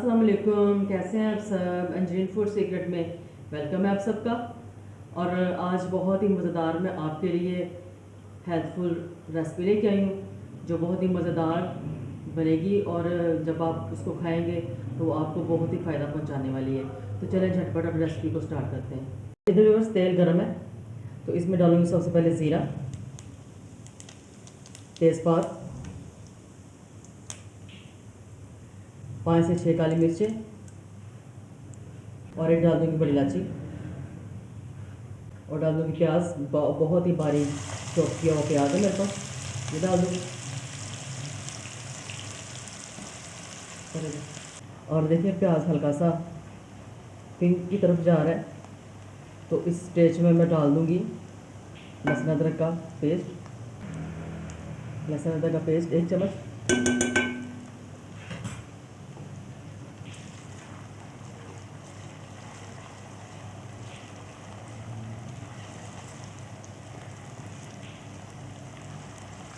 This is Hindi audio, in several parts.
अस्सलाम वालेकुम, कैसे हैं आप सब। अंजरीन फूड सीक्रेट में वेलकम है आप सबका। और आज बहुत ही मज़ेदार मैं आपके लिए हेल्पफुल रेसिपी लेके आई हूँ जो बहुत ही मज़ेदार बनेगी और जब आप उसको खाएंगे तो आपको बहुत ही फ़ायदा पहुँचाने वाली है। तो चलें झटपट अब रेसिपी को स्टार्ट करते हैं। इधर बस तेल गर्म है तो इसमें डालूंगी सबसे पहले ज़ीरा, तेज़पात, 5 से 6 काली मिर्चें और एक डाल दूँगी बड़ी इलायची और डाल दूँगी प्याज। बहुत ही बारीक चॉप किया हुआ प्याज है मेरे पास, ये डाल दूँगी। और देखिए प्याज हल्का सा पिंक की तरफ जा रहा है तो इस स्टेज में मैं डाल दूँगी लहसुन अदरक का पेस्ट। लहसुन अदरक का पेस्ट 1 चम्मच।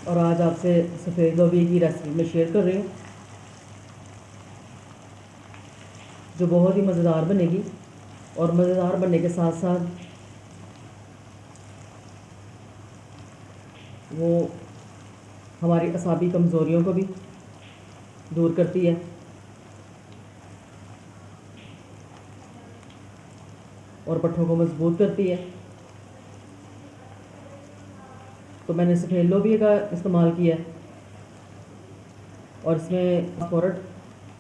और आज आपसे सफ़ेद लोबिया की रेसिपी में शेयर कर रही हूँ जो बहुत ही मज़ेदार बनेगी। और मज़ेदार बनने के साथ साथ वो हमारी असाबी कमज़ोरियों को भी दूर करती है और पट्ठों को मजबूत करती है। तो मैंने सफ़ेद लोबिया का इस्तेमाल किया है और इसमें फास्फोरस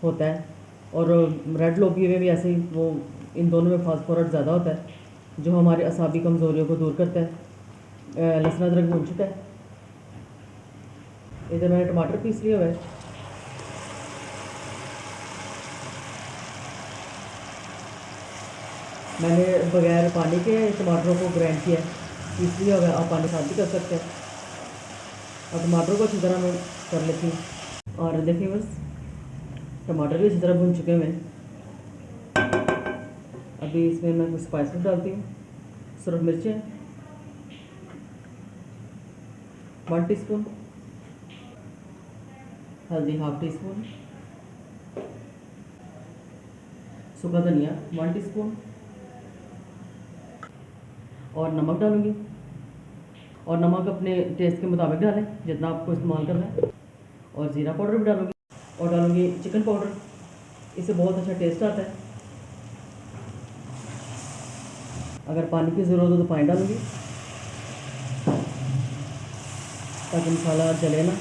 होता है और रेड लोबिया में भी ऐसे ही वो इन दोनों में फास्फोरस ज़्यादा होता है जो हमारे असाबी कमज़ोरियों को दूर करता है। लहसुन अदरक भून चुका है। इधर मैंने टमाटर पीस लिया हुआ है। मैंने बगैर पानी के टमाटरों को ग्राइंड किया है, पीस लिया हुआ है। आप पानी साथ भी कर सकते हैं। और टमाटर को अच्छी तरह मैं कर लेती हूँ। और देखिए बस टमाटर भी अच्छी तरह भून चुके हैं। अभी इसमें मैं कुछ स्पाइसेस डालती हूँ। सिर्फ मिर्चें 1 टीस्पून, हल्दी 1/2 टीस्पून, सूखा धनिया 1 टीस्पून और नमक डालूँगी। और नमक अपने टेस्ट के मुताबिक डालें जितना आपको इस्तेमाल करना है। और ज़ीरा पाउडर भी डालूँगी और डालूँगी चिकन पाउडर, इससे बहुत अच्छा टेस्ट आता है। अगर पानी की ज़रूरत हो तो पानी डालूँगी ताकि मसाला जले ना।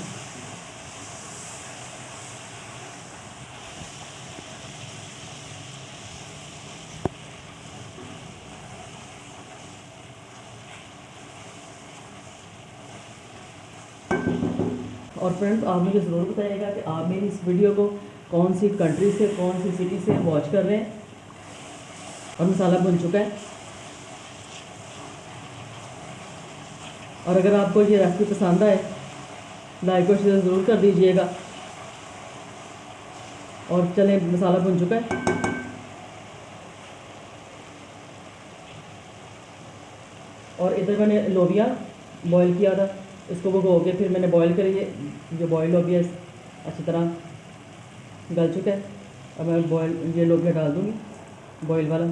और फ्रेंड्स आप मुझे ज़रूर बताइएगा कि आप मेरी इस वीडियो को कौन सी कंट्री से, कौन सी सिटी से वॉच कर रहे हैं। और मसाला भुन चुका है। और अगर आपको ये रेसिपी पसंद आए लाइक और शेयर ज़रूर कर दीजिएगा। और चलें मसाला भुन चुका है। और इधर मैंने लोबिया बॉईल किया था, इसको भगो के फिर मैंने बॉईल करी है। जो बॉयल लोबिया अच्छी तरह गल चुका है। अब मैं बॉयल ये लोबिया डाल दूँगी बॉयल वाला।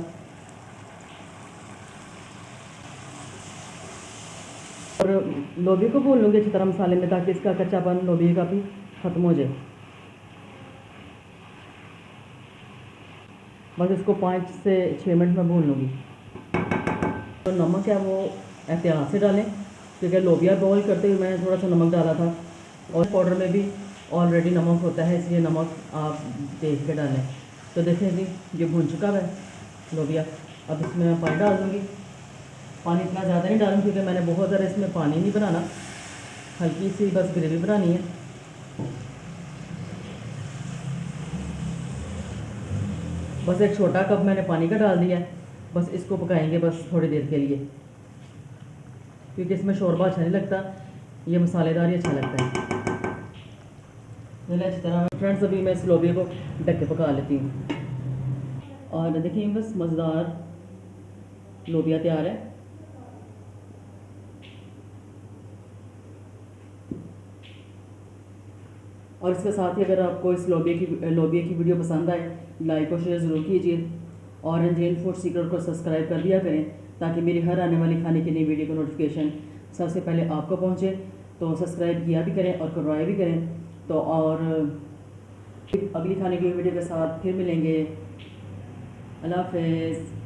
और लोबिया को भून लूँगी अच्छी तरह मसाले में ताकि इसका कच्चापन लोबिया का भी ख़त्म हो जाए। बस इसको 5 से 6 मिनट में भून लूँगी। तो नमक है वो एहतियात से डालें क्योंकि लोबिया बॉईल करते हुए मैंने थोड़ा सा नमक डाला था और पाउडर में भी ऑलरेडी नमक होता है, इसलिए नमक आप देख के डालें। तो देखें जी ये भून चुका है लोबिया। अब इसमें मैं पानी डाल दूँगी। पानी इतना ज़्यादा नहीं डालूँ क्योंकि मैंने बहुत ज़्यादा इसमें पानी नहीं बनाना, हल्की सी बस ग्रेवी बनानी है। बस एक छोटा कप मैंने पानी का डाल दिया है। बस इसको पकाएंगे बस थोड़ी देर के लिए क्योंकि इसमें शोरबा अच्छा नहीं लगता, ये मसालेदार ही अच्छा लगता है। चलिए अच्छी तरह फ्रेंड्स अभी मैं इस लोबिया को ढक के पका लेती हूँ। और देखिए बस मज़ेदार लोबिया तैयार है। और इसके साथ ही अगर आपको इस लोबिया की वीडियो पसंद आए, लाइक और शेयर ज़रूर कीजिए और इंडियन फूड सीक्रेट को सब्सक्राइब कर दिया करें ताकि मेरी हर आने वाली खाने की नई वीडियो का नोटिफिकेशन सबसे पहले आपको पहुंचे। तो सब्सक्राइब किया भी करें और करवाए भी करें। तो और अगली खाने की वीडियो के साथ फिर मिलेंगे। अल्लाह हाफ़िज़।